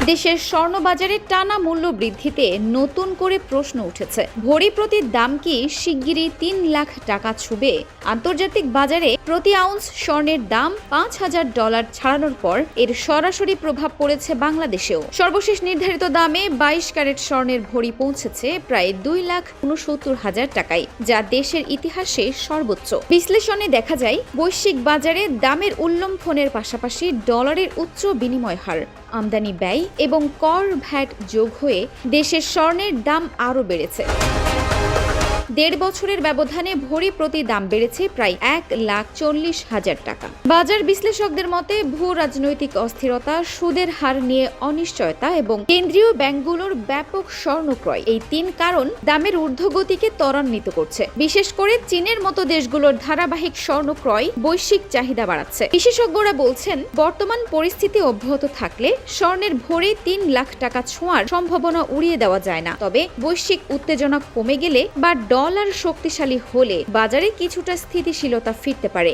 দেশের স্বর্ণবাজারে টানা মূল্য বৃদ্ধিতে নতুন করে প্রশ্ন উঠেছে। ভরি প্রতি দাম কি শিগগিরই ৩ লাখ টাকা ছুবে? আন্তর্জাতিক বাজারে প্রতি আউন্স স্বর্ণের দাম $৫,০০০ ছাড়ানোর পর এর সরাসরি প্রভাব পড়েছে বাংলাদেশেও। সর্বশেষ নির্ধারিত দামে ২২ ক্যারেট স্বর্ণের ভরি পৌঁছেছে প্রায় ২,৬৯,০০০ টাকায়, যা দেশের ইতিহাসে সর্বোচ্চ। বিশ্লেষণে দেখা যায়, বৈশ্বিক বাজারে দামের উল্লম্ফনের পাশাপাশি ডলারের উচ্চ বিনিময় হার, আমদানি ব্যয় এবং কর ভ্যাট যোগ হয়ে দেশের স্বর্ণের দাম আরও বেড়েছে। ১.৫ বছরের ব্যবধানে ভরি প্রতি দাম বেড়েছে প্রায় ১,৪০,০০০ টাকা। বাজার বিশ্লেষকদের মতে, ভূ রাজনৈতিক অস্থিরতা, সুদের হার নিয়ে অনিশ্চয়তা এবং কেন্দ্রীয় ব্যাংকগুলোর ব্যাপক স্বর্ণ ক্রয়, এই ৩ কারণ দামের ঊর্ধ্বগতিকে ত্বরান্বিত করছে। বিশেষ করে চীনের মতো দেশগুলোর ধারাবাহিক স্বর্ণ ক্রয় বৈশ্বিক চাহিদা বাড়াচ্ছে। বিশেষজ্ঞরা বলছেন, বর্তমান পরিস্থিতি অব্যাহত থাকলে স্বর্ণের ভরি ৩ লাখ টাকা ছোঁয়ার সম্ভাবনা উড়িয়ে দেওয়া যায় না। তবে বৈশ্বিক উত্তেজনা কমে গেলে বা ডলার শক্তিশালী হলে বাজারে কিছুটা স্থিতিশীলতা ফিরতে পারে।